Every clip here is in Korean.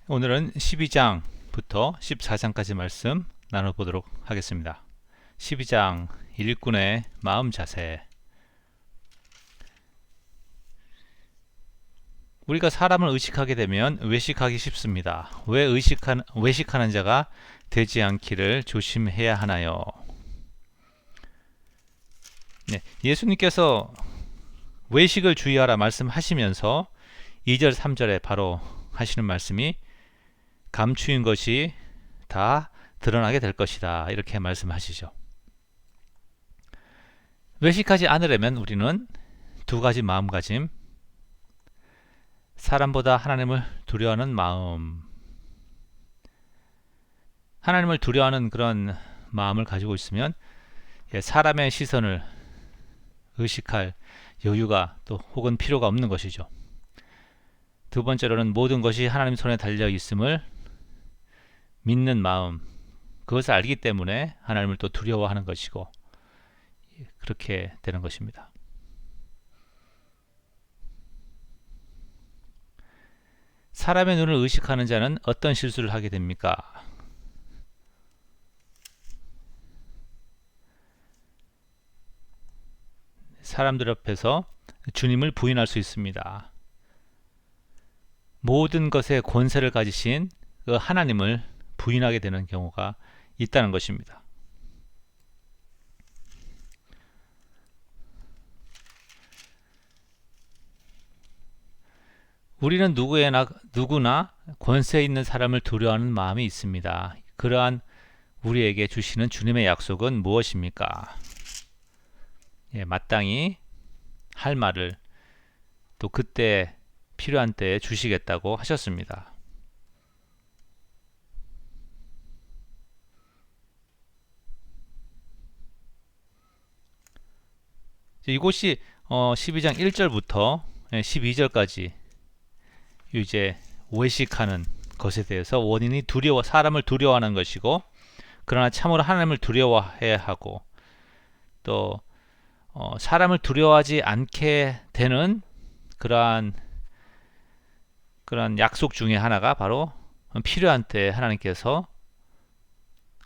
오늘은 12장부터 14장까지 말씀 나눠보도록 하겠습니다. 12장 일꾼의 마음 자세. 우리가 사람을 의식하게 되면 외식하기 쉽습니다. 왜 외식하는 자가 되지 않기를 조심해야 하나요? 네, 예수님께서 외식을 주의하라 말씀하시면서 2절 3절에 바로 하시는 말씀이 감추인 것이 다 드러나게 될 것이다, 이렇게 말씀하시죠. 외식하지 않으려면 우리는 두 가지 마음가짐, 사람보다 하나님을 두려워하는 마음, 하나님을 두려워하는 그런 마음을 가지고 있으면 사람의 시선을 의식할 여유가 또 혹은 필요가 없는 것이죠. 두 번째로는 모든 것이 하나님 손에 달려 있음을 믿는 마음, 그것을 알기 때문에 하나님을 또 두려워하는 것이고, 그렇게 되는 것입니다. 사람의 눈을 의식하는 자는 어떤 실수를 하게 됩니까? 사람들 앞에서 주님을 부인할 수 있습니다. 모든 것에 권세를 가지신 그 하나님을 부인하게 되는 경우가 있다는 것입니다. 우리는 누구나 권세 있는 사람을 두려워하는 마음이 있습니다. 그러한 우리에게 주시는 주님의 약속은 무엇입니까? 마땅히 할 말을 또 그때 필요한 때에 주시겠다고 하셨습니다. 이곳이 12장 1절부터 12절까지 이제 외식하는 것에 대해서 원인이 사람을 두려워하는 것이고, 그러나 참으로 하나님을 두려워해야 하고, 또 사람을 두려워하지 않게 되는 그러한 약속 중에 하나가 바로 필요한 때 하나님께서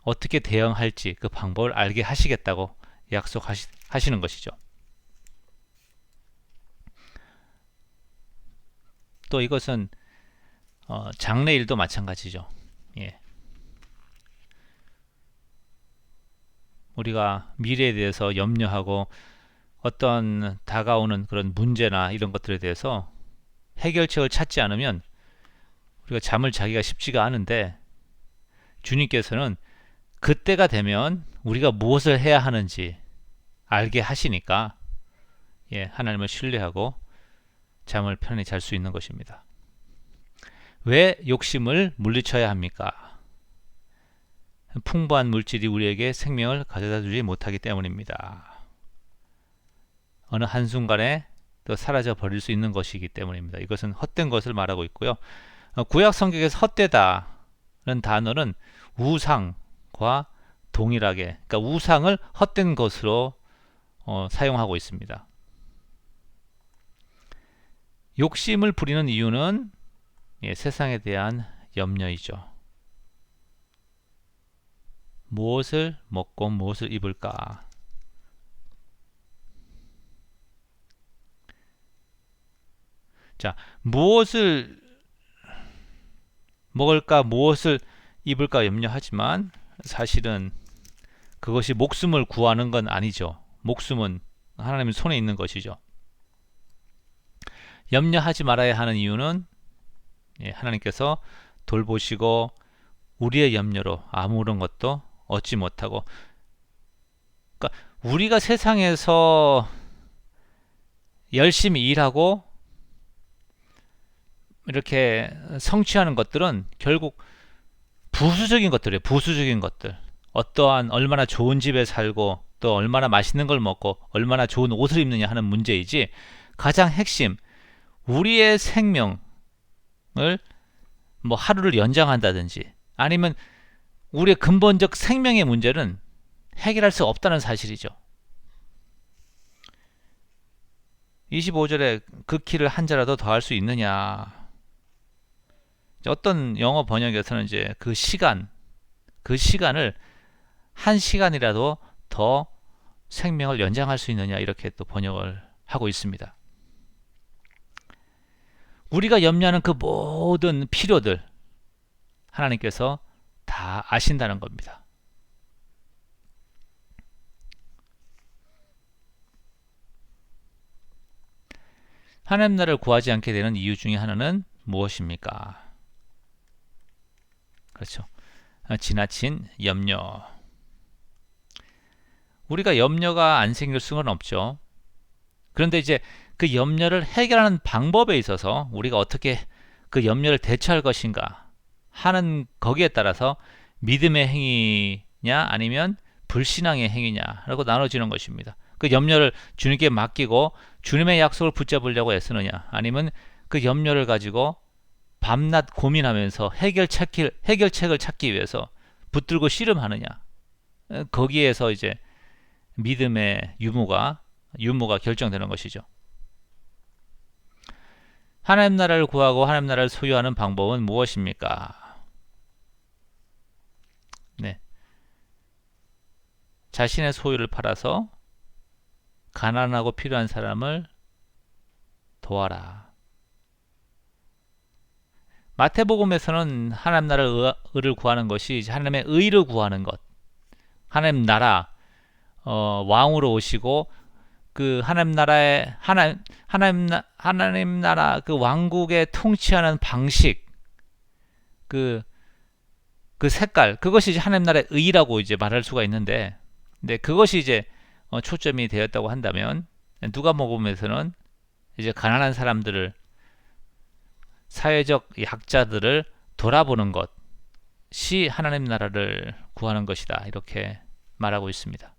어떻게 대응할지 그 방법을 알게 하시겠다고 약속하시는 것이죠. 또 이것은 장래일도 마찬가지죠. 우리가 미래에 대해서 염려하고 어떤 다가오는 그런 문제나 이런 것들에 대해서 해결책을 찾지 않으면 우리가 잠을 자기가 쉽지가 않은데, 주님께서는 그때가 되면 우리가 무엇을 해야 하는지 알게 하시니까 하나님을 신뢰하고 잠을 편히 잘 수 있는 것입니다. 왜 욕심을 물리쳐야 합니까? 풍부한 물질이 우리에게 생명을 가져다 주지 못하기 때문입니다. 어느 한순간에 또 사라져 버릴 수 있는 것이기 때문입니다. 이것은 헛된 것을 말하고 있고요. 구약 성경에서 헛되다는 단어는 우상과 동일하게, 그러니까 우상을 헛된 것으로 사용하고 있습니다. 욕심을 부리는 이유는 세상에 대한 염려이죠. 무엇을 먹고 무엇을 입을까? 자, 무엇을 먹을까, 무엇을 입을까 염려하지만 사실은 그것이 목숨을 구하는 건 아니죠. 목숨은 하나님의 손에 있는 것이죠. 염려하지 말아야 하는 이유는 하나님께서 돌보시고 우리의 염려로 아무런 것도 얻지 못하고, 그러니까 우리가 세상에서 열심히 일하고 이렇게 성취하는 것들은 결국 부수적인 것들이에요. 부수적인 것들. 어떠한 얼마나 좋은 집에 살고 또 얼마나 맛있는 걸 먹고 얼마나 좋은 옷을 입느냐 하는 문제이지, 가장 핵심, 우리의 생명을 하루를 연장한다든지 아니면 우리의 근본적 생명의 문제는 해결할 수 없다는 사실이죠. 25절에 그 키를 한 자라도 더할 수 있느냐. 어떤 영어 번역에서는 이제 그 시간을 한 시간이라도 더 생명을 연장할 수 있느냐 이렇게 또 번역을 하고 있습니다. 우리가 염려하는 그 모든 필요들 하나님께서 다 아신다는 겁니다. 하나님 나라를 구하지 않게 되는 이유 중에 하나는 무엇입니까? 그렇죠. 지나친 염려. 우리가 염려가 안 생길 수는 없죠. 그런데 이제 그 염려를 해결하는 방법에 있어서 우리가 어떻게 그 염려를 대처할 것인가 하는 거기에 따라서 믿음의 행위냐 아니면 불신앙의 행위냐라고 나눠지는 것입니다. 그 염려를 주님께 맡기고 주님의 약속을 붙잡으려고 애쓰느냐 아니면 그 염려를 가지고 밤낮 고민하면서 해결책을 찾기 위해서 붙들고 씨름하느냐 거기에서 이제 믿음의 유무가 결정되는 것이죠. 하나님 나라를 구하고 하나님 나라를 소유하는 방법은 무엇입니까? 네. 자신의 소유를 팔아서 가난하고 필요한 사람을 도와라. 마태복음에서는 하나님 나라를 구하는 것이 하나님의 의를 구하는 것. 하나님 나라 왕으로 오시고 그 하나님 나라 그 왕국의 통치하는 방식 그 색깔 그것이 이제 하나님 나라의 의라고 이제 말할 수가 있는데 근데 그것이 이제 초점이 되었다고 한다면 누가복음에서는 이제 가난한 사람들을 사회적 약자들을 돌아보는 것이 하나님 나라를 구하는 것이다 이렇게 말하고 있습니다.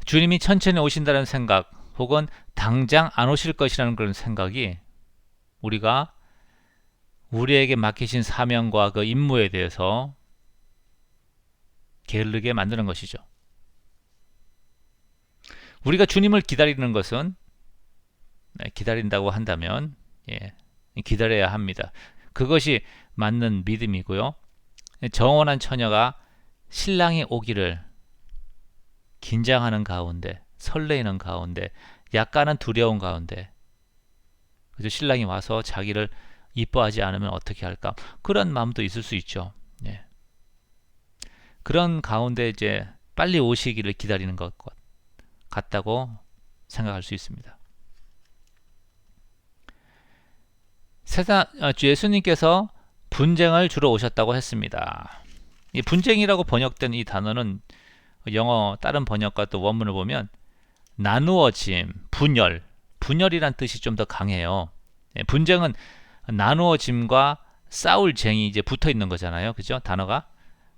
주님이 천천히 오신다는 생각 혹은 당장 안 오실 것이라는 그런 생각이 우리가 우리에게 맡기신 사명과 그 임무에 대해서 게으르게 만드는 것이죠. 우리가 주님을 기다리는 것은 기다린다고 한다면 기다려야 합니다. 그것이 맞는 믿음이고요. 정원한 처녀가 신랑이 오기를 긴장하는 가운데 설레이는 가운데 약간은 두려운 가운데 그래서 신랑이 와서 자기를 이뻐하지 않으면 어떻게 할까 그런 마음도 있을 수 있죠. 그런 가운데 이제 빨리 오시기를 기다리는 것 같다고 생각할 수 있습니다. 예수님께서 분쟁을 주러 오셨다고 했습니다. 이 분쟁이라고 번역된 이 단어는 영어 다른 번역과 또 원문을 보면 나누어짐, 분열이란 뜻이 좀 더 강해요. 분쟁은 나누어짐과 싸울쟁이 이제 붙어 있는 거잖아요. 그죠? 단어가.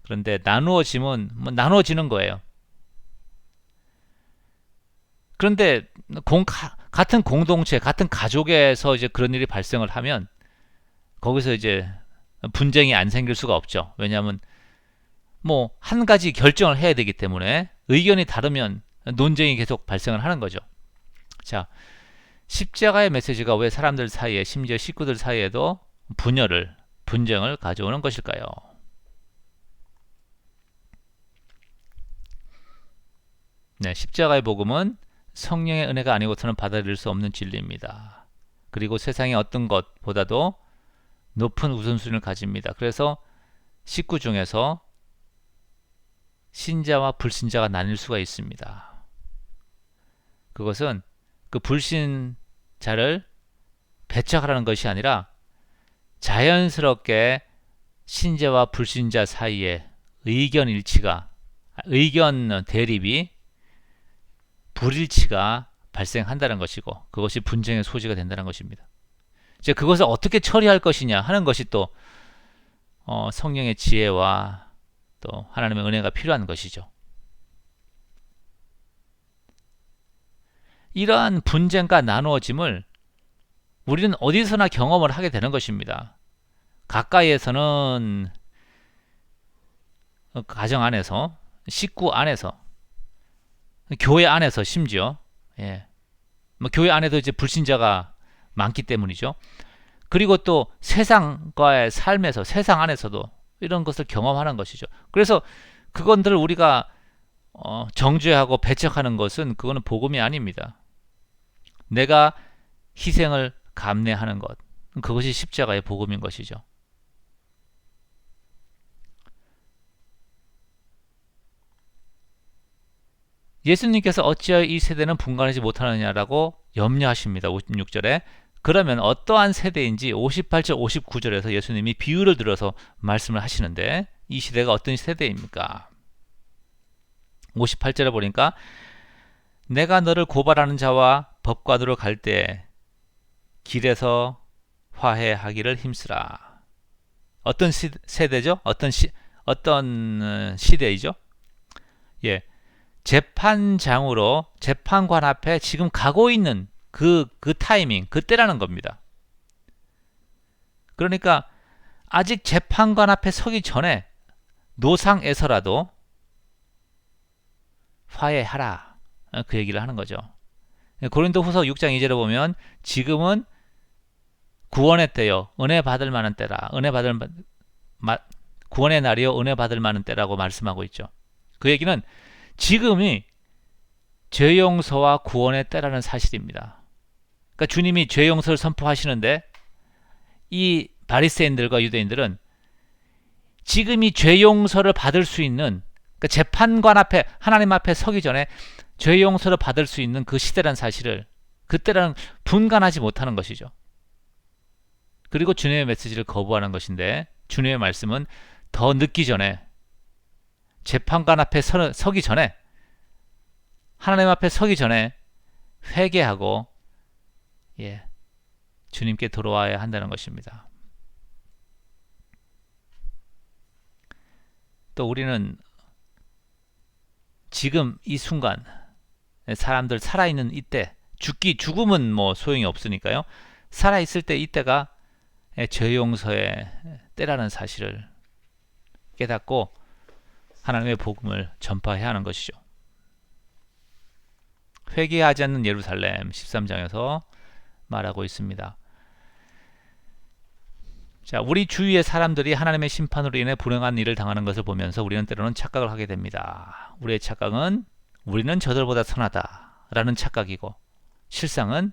그런데 나누어짐은 뭐 나누어지는 거예요. 그런데 같은 공동체, 같은 가족에서 이제 그런 일이 발생을 하면 거기서 이제 분쟁이 안 생길 수가 없죠. 왜냐하면 뭐 한 가지 결정을 해야 되기 때문에 의견이 다르면 논쟁이 계속 발생을 하는 거죠. 자, 십자가의 메시지가 왜 사람들 사이에 심지어 식구들 사이에도 분쟁을 가져오는 것일까요? 네, 십자가의 복음은 성령의 은혜가 아니고서는 받아들일 수 없는 진리입니다. 그리고 세상의 어떤 것보다도 높은 우선순위를 가집니다. 그래서 식구 중에서 신자와 불신자가 나뉠 수가 있습니다. 그것은 그 불신자를 배척하라는 것이 아니라 자연스럽게 신자와 불신자 사이에 의견 대립이 불일치가 발생한다는 것이고 그것이 분쟁의 소지가 된다는 것입니다. 이제 그것을 어떻게 처리할 것이냐 하는 것이 또 성령의 지혜와 또 하나님의 은혜가 필요한 것이죠. 이러한 분쟁과 나누어짐을 우리는 어디서나 경험을 하게 되는 것입니다. 가까이에서는 가정 안에서, 식구 안에서, 교회 안에서 심지어 뭐 교회 안에도 이제 불신자가 많기 때문이죠. 그리고 또 세상과의 삶에서 세상 안에서도 이런 것을 경험하는 것이죠. 그래서 그건들을 우리가 정죄하고 배척하는 것은 그거는 복음이 아닙니다. 내가 희생을 감내하는 것, 그것이 십자가의 복음인 것이죠. 예수님께서 어찌하여 이 세대는 분간하지 못하느냐라고 염려하십니다. 56절에. 그러면 어떠한 세대인지 58절, 59절에서 예수님이 비유를 들어서 말씀을 하시는데 이 시대가 어떤 세대입니까? 58절에 보니까 내가 너를 고발하는 자와 법관으로 갈 때 길에서 화해하기를 힘쓰라. 어떤 세대죠? 어떤 시대이죠? 예. 재판장으로 재판관 앞에 지금 가고 있는 그 타이밍, 그때라는 겁니다. 그러니까 아직 재판관 앞에 서기 전에 노상에서라도 화해하라. 그 얘기를 하는 거죠. 고린도후서 6장 2절에 보면 지금은 구원의 때요, 은혜 받을 만한 때라. 구원의 날이요, 은혜 받을 만한 때라고 말씀하고 있죠. 그 얘기는 지금이 죄 용서와 구원의 때라는 사실입니다. 그러니까 주님이 죄 용서를 선포하시는데 이 바리새인들과 유대인들은 지금이 죄 용서를 받을 수 있는, 그러니까 재판관 앞에 하나님 앞에 서기 전에 죄 용서를 받을 수 있는 그 시대란 사실을 그때랑 분간하지 못하는 것이죠. 그리고 주님의 메시지를 거부하는 것인데 주님의 말씀은 더 늦기 전에 재판관 앞에 서기 전에 하나님 앞에 서기 전에 회개하고 주님께 돌아와야 한다는 것입니다. 또 우리는 지금 이 순간 사람들 살아있는 이때, 죽음은 뭐 소용이 없으니까요. 살아있을 때 이때가 죄 용서의 때라는 사실을 깨닫고 하나님의 복음을 전파해야 하는 것이죠. 회개하지 않는 예루살렘 13장에서 말하고 있습니다. 자, 우리 주위의 사람들이 하나님의 심판으로 인해 불행한 일을 당하는 것을 보면서 우리는 때로는 착각을 하게 됩니다. 우리의 착각은 우리는 저들보다 선하다 라는 착각이고, 실상은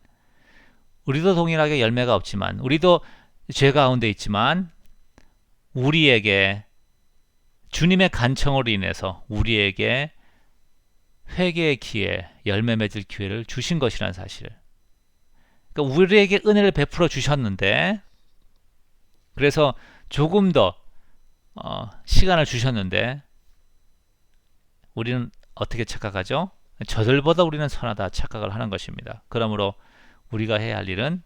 우리도 동일하게 열매가 없지만, 우리도 죄 가운데 있지만, 우리에게 주님의 간청으로 인해서 우리에게 회개의 기회, 열매 맺을 기회를 주신 것이라는 사실을, 그러니까 우리에게 은혜를 베풀어 주셨는데, 그래서 조금 더 시간을 주셨는데 우리는 어떻게 착각하죠? 저들보다 우리는 선하다 착각을 하는 것입니다. 그러므로 우리가 해야 할 일은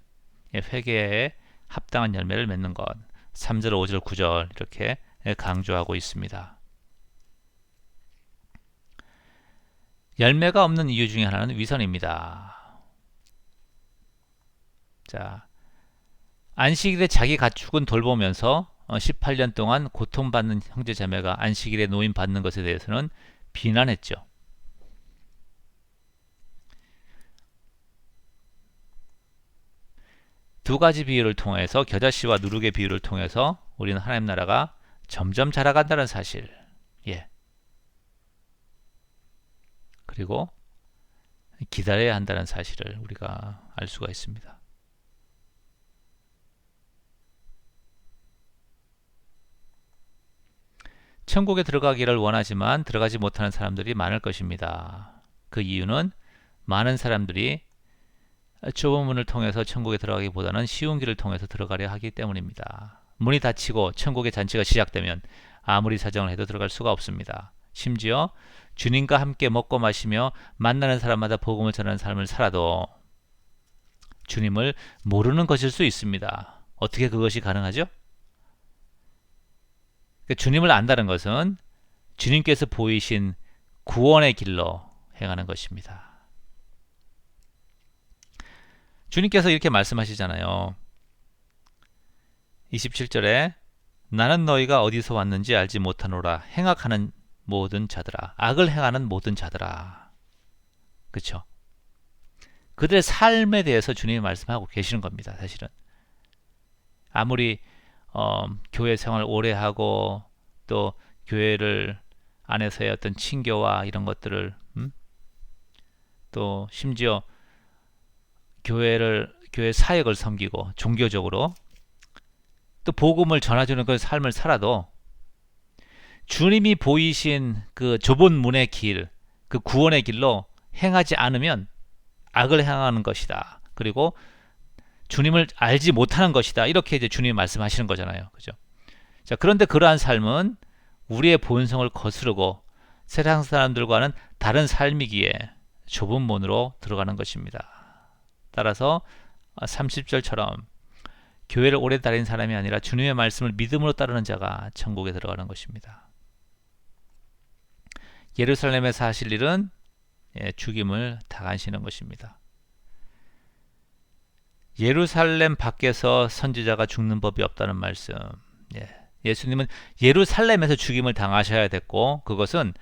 회개에 합당한 열매를 맺는 것, 3절, 5절, 9절 이렇게 강조하고 있습니다. 열매가 없는 이유 중에 하나는 위선입니다. 자, 안식일에 자기 가축은 돌보면서 18년 동안 고통받는 형제자매가 안식일에 노임 받는 것에 대해서는 비난했죠. 두 가지 비유를 통해서, 겨자씨와 누룩의 비유를 통해서 우리는 하나님 나라가 점점 자라간다는 사실, 그리고 기다려야 한다는 사실을 우리가 알 수가 있습니다. 천국에 들어가기를 원하지만 들어가지 못하는 사람들이 많을 것입니다. 그 이유는 많은 사람들이 좁은 문을 통해서 천국에 들어가기보다는 쉬운 길을 통해서 들어가려 하기 때문입니다. 문이 닫히고 천국의 잔치가 시작되면 아무리 사정을 해도 들어갈 수가 없습니다. 심지어 주님과 함께 먹고 마시며 만나는 사람마다 복음을 전하는 삶을 살아도 주님을 모르는 것일 수 있습니다. 어떻게 그것이 가능하죠? 주님을 안다는 것은 주님께서 보이신 구원의 길로 행하는 것입니다. 주님께서 이렇게 말씀하시잖아요. 27절에 나는 너희가 어디서 왔는지 알지 못하노라. 행악하는 모든 자들아, 악을 행하는 모든 자들아. 그렇죠? 그들의 삶에 대해서 주님이 말씀하고 계시는 겁니다. 사실은 아무리 교회 생활 오래 하고 또 교회를 안에서의 어떤 친교와 이런 것들을 또 심지어 교회 사역을 섬기고 종교적으로 또 복음을 전해주는 그 삶을 살아도 주님이 보이신 그 좁은 문의 길, 그 구원의 길로 행하지 않으면 악을 행하는 것이다. 그리고 주님을 알지 못하는 것이다. 이렇게 이제 주님이 말씀하시는 거잖아요. 그죠? 자, 그런데 그러한 삶은 우리의 본성을 거스르고 세상 사람들과는 다른 삶이기에 좁은 문으로 들어가는 것입니다. 따라서 30절처럼 교회를 오래 다닌 사람이 아니라 주님의 말씀을 믿음으로 따르는 자가 천국에 들어가는 것입니다. 예루살렘에서 하실 일은 죽임을 당하시는 것입니다. 예루살렘 밖에서 선지자가 죽는 법이 없다는 말씀. 예수님은 예루살렘에서 죽임을 당하셔야 됐고 그것은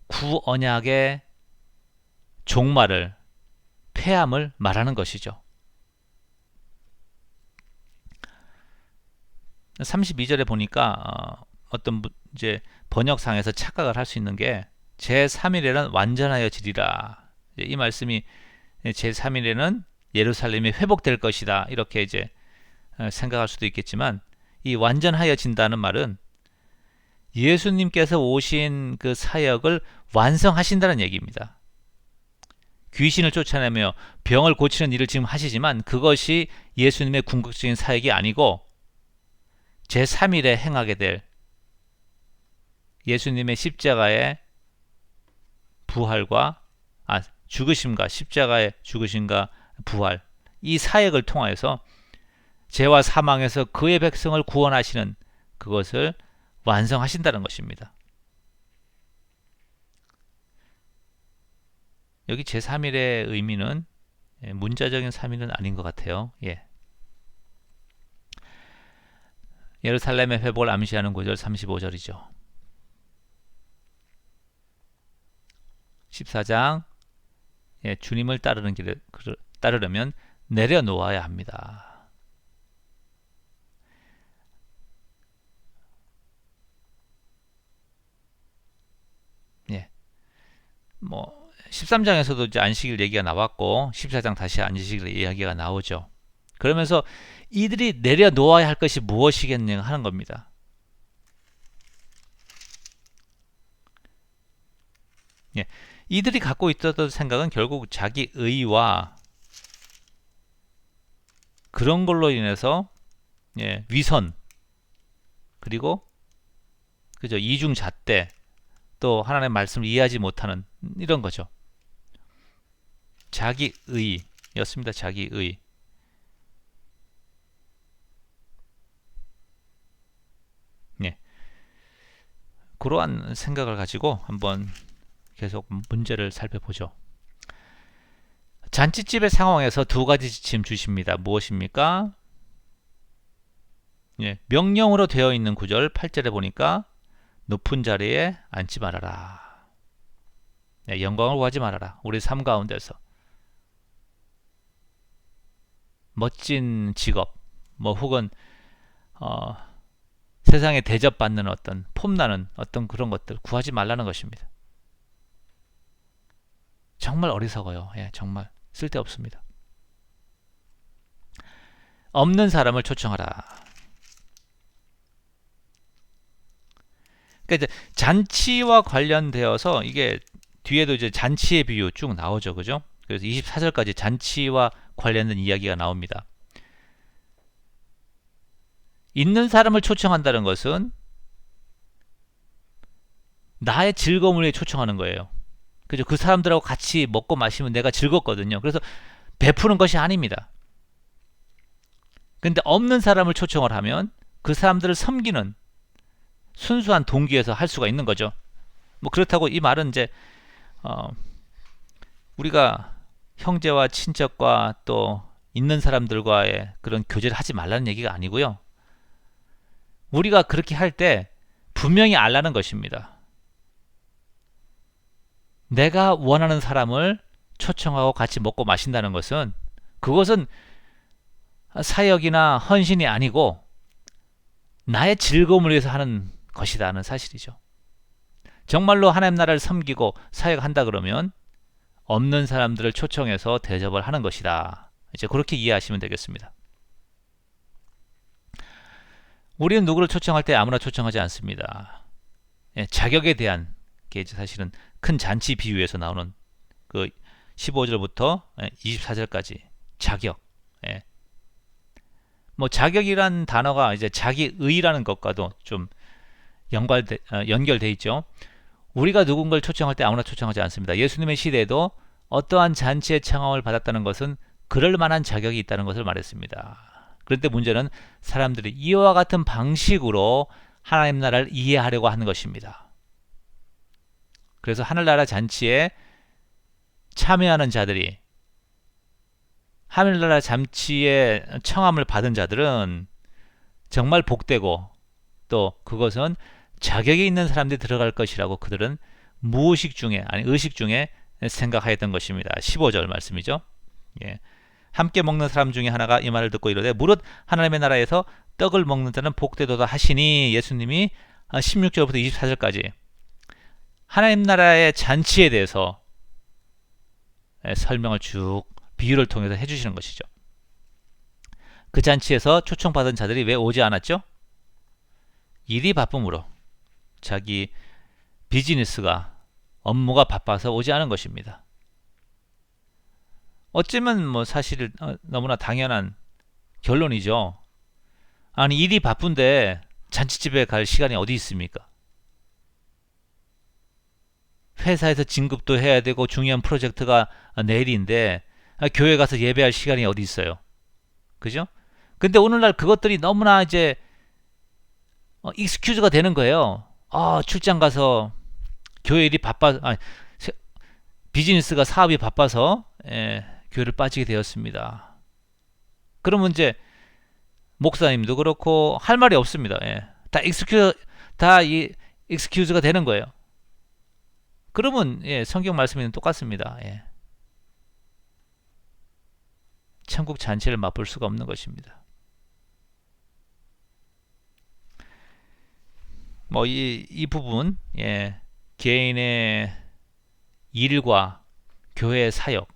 구언약의 종말을 폐함을 말하는 것이죠. 32절에 보니까 어떤 이제 번역상에서 착각을 할 수 있는 게 제3일에는 완전하여 지리라. 이 말씀이 제3일에는 예루살렘이 회복될 것이다. 이렇게 이제 생각할 수도 있겠지만 이 완전하여진다는 말은 예수님께서 오신 그 사역을 완성하신다는 얘기입니다. 귀신을 쫓아내며 병을 고치는 일을 지금 하시지만 그것이 예수님의 궁극적인 사역이 아니고 제3일에 행하게 될 예수님의 십자가의 부활과 죽으심과 십자가의 죽으심과 부활 이 사역을 통하여서 죄와 사망에서 그의 백성을 구원하시는 그것을 완성하신다는 것입니다. 여기 제3일의 의미는 문자적인 3일은 아닌 것 같아요. 예루살렘의 회복을 암시하는 구절 35절이죠. 14장 주님을 따르려면 내려놓아야 합니다. 뭐 13장에서도 이제 안식일 얘기가 나왔고 14장 다시 안식일 이야기가 나오죠. 그러면서 이들이 내려놓아야 할 것이 무엇이겠냐 하는 겁니다. 이들이 갖고 있었던 생각은 결국 자기 의와 그런 걸로 인해서 위선 그리고 그죠 이중잣대 또 하나님의 말씀을 이해하지 못하는 이런 거죠. 자기 의였습니다. 자기 의. 그러한 생각을 가지고 한번 계속 문제를 살펴보죠. 잔치집의 상황에서 두 가지 지침 주십니다. 무엇입니까? 명령으로 되어 있는 구절 8절에 보니까 높은 자리에 앉지 말아라. 영광을 구하지 말아라. 우리 삶 가운데서 멋진 직업 혹은 세상에 대접받는 어떤 폼나는 어떤 그런 것들 구하지 말라는 것입니다. 정말 어리석어요. 정말 쓸데없습니다. 없는 사람을 초청하라. 그러니까 이제 잔치와 관련되어서 이게 뒤에도 이제 잔치의 비유 쭉 나오죠. 그죠? 그래서 24절까지 잔치와 관련된 이야기가 나옵니다. 있는 사람을 초청한다는 것은 나의 즐거움을 위해 초청하는 거예요. 그죠? 그 사람들하고 같이 먹고 마시면 내가 즐겁거든요. 그래서 베푸는 것이 아닙니다. 근데 없는 사람을 초청을 하면 그 사람들을 섬기는 순수한 동기에서 할 수가 있는 거죠. 그렇다고 이 말은 이제 우리가 형제와 친척과 또 있는 사람들과의 그런 교제를 하지 말라는 얘기가 아니고요. 우리가 그렇게 할 때 분명히 알라는 것입니다. 내가 원하는 사람을 초청하고 같이 먹고 마신다는 것은, 그것은 사역이나 헌신이 아니고 나의 즐거움을 위해서 하는 것이라는 사실이죠. 정말로 하나님 나라를 섬기고 사역한다 그러면 없는 사람들을 초청해서 대접을 하는 것이다. 이제 그렇게 이해하시면 되겠습니다. 우리는 누구를 초청할 때 아무나 초청하지 않습니다. 예, 자격에 대한 게 사실은 큰 잔치 비유에서 나오는 그 15절부터 24절까지 자격. 예. 뭐 자격이란 단어가 이제 자기의라는 것과도 좀 연결돼 있죠. 우리가 누군가를 초청할 때 아무나 초청하지 않습니다. 예수님의 시대에도 어떠한 잔치의 청함을 받았다는 것은 그럴 만한 자격이 있다는 것을 말했습니다. 그런데 문제는 사람들이 이와 같은 방식으로 하나님 나라를 이해하려고 하는 것입니다. 그래서 하늘나라 잔치에 참여하는 자들이, 하늘나라 잔치에 청함을 받은 자들은 정말 복되고, 또 그것은 자격이 있는 사람들이 들어갈 것이라고 그들은 무의식 중에, 아니 의식 중에 생각하였던 것입니다. 15절 말씀이죠. 예. 함께 먹는 사람 중에 하나가 이 말을 듣고 이르되 무릇 하나님의 나라에서 떡을 먹는 자는 복되도다 하시니, 예수님이 16절부터 24절까지 하나님 나라의 잔치에 대해서 설명을 쭉 비유를 통해서 해주시는 것이죠. 그 잔치에서 초청받은 자들이 왜 오지 않았죠? 일이 바쁨으로, 자기 비즈니스가, 업무가 바빠서 오지 않은 것입니다. 어쩌면 뭐 사실 너무나 당연한 결론이죠. 아니 일이 바쁜데 잔치집에 갈 시간이 어디 있습니까? 회사에서 진급도 해야 되고 중요한 프로젝트가 내일인데 교회 가서 예배할 시간이 어디 있어요? 그죠? 근데 오늘날 그것들이 너무나 이제 익스큐즈가 되는 거예요. 출장 가서 교회 일이 비즈니스가, 사업이 바빠서 교회를 빠지게 되었습니다. 그러면 이제 목사님도 그렇고 할 말이 없습니다. 다 익스큐즈가 되는 거예요. 그러면 성경 말씀에는 똑같습니다. 천국 잔치를 맛볼 수가 없는 것입니다. 뭐 이 부분, 개인의 일과 교회의 사역,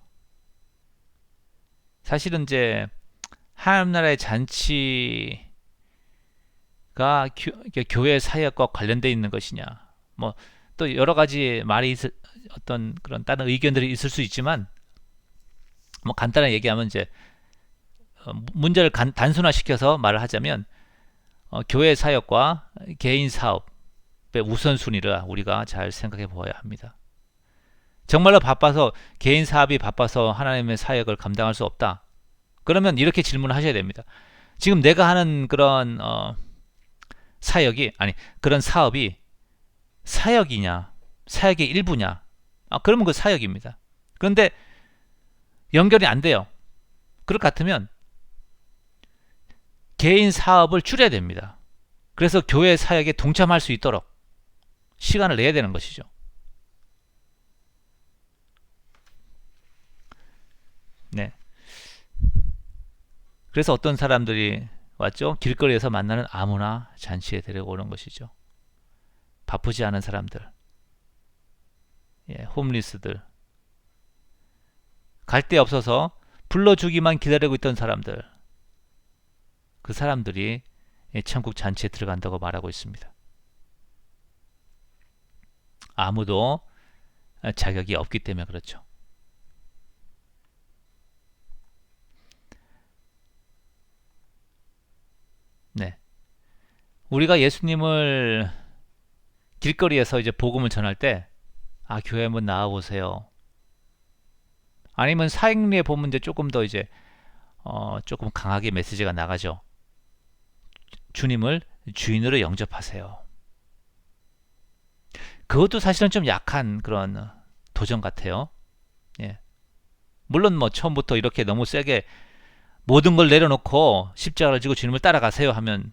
사실은 이제 하나님 나라의 잔치가 교회 사역과 관련되어 있는 것이냐, 뭐 또 여러 가지 어떤 그런 다른 의견들이 있을 수 있지만, 뭐 간단하게 얘기하면 이제 문제를 단순화시켜서 말을 하자면 교회 사역과 개인 사업의 우선순위를 우리가 잘 생각해 보아야 합니다. 정말로 바빠서, 개인 사업이 바빠서 하나님의 사역을 감당할 수 없다, 그러면 이렇게 질문을 하셔야 됩니다. 지금 내가 하는 그런 그런 사업이 사역이냐, 사역의 일부냐? 그러면 그 사역입니다. 그런데 연결이 안 돼요. 그럴 것 같으면 개인 사업을 줄여야 됩니다. 그래서 교회 사역에 동참할 수 있도록 시간을 내야 되는 것이죠. 네. 그래서 어떤 사람들이 왔죠? 길거리에서 만나는 아무나 잔치에 데리고 오는 것이죠. 바쁘지 않은 사람들, 홈리스들, 갈 데 없어서 불러주기만 기다리고 있던 사람들, 그 사람들이 천국 잔치에 들어간다고 말하고 있습니다. 아무도 자격이 없기 때문에 그렇죠. 네. 우리가 예수님을 길거리에서 이제 복음을 전할 때, 교회 한번 나와보세요. 아니면 사행리에 보면 이제 조금 더 이제 조금 강하게 메시지가 나가죠. 주님을 주인으로 영접하세요. 그것도 사실은 좀 약한 그런 도전 같아요. 물론 뭐 처음부터 이렇게 너무 세게 모든 걸 내려놓고 십자가를 지고 주님을 따라가세요 하면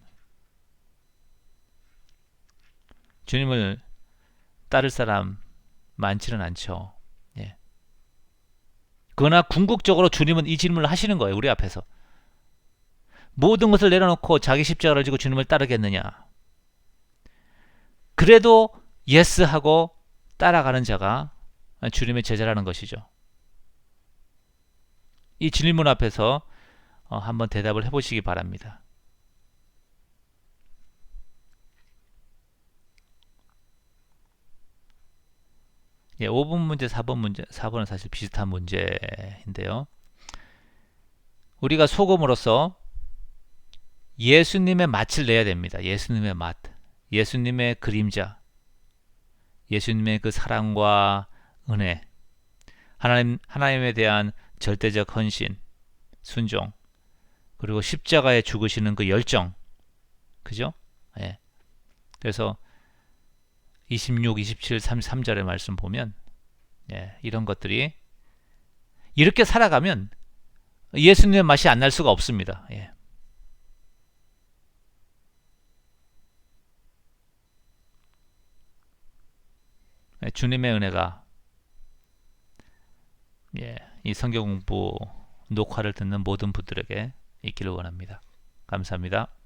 주님을 따를 사람 많지는 않죠. 그러나 궁극적으로 주님은 이 질문을 하시는 거예요. 우리 앞에서. 모든 것을 내려놓고 자기 십자가를 지고 주님을 따르겠느냐. 그래도 예스 하고 따라가는 자가 주님의 제자라는 것이죠. 이 질문 앞에서 한번 대답을 해보시기 바랍니다. 예, 5번 문제, 4번 문제, 4번은 사실 비슷한 문제인데요. 우리가 소금으로서 예수님의 맛을 내야 됩니다. 예수님의 맛, 예수님의 그림자, 예수님의 그 사랑과 은혜, 하나님에 대한 절대적 헌신, 순종, 그리고 십자가에 죽으시는 그 열정, 그죠? 예. 그래서 26, 27, 33절의 말씀 보면 이런 것들이 이렇게 살아가면 예수님의 맛이 안 날 수가 없습니다. 예. 주님의 은혜가 이 성경 공부 녹화를 듣는 모든 분들에게 있기를 원합니다. 감사합니다.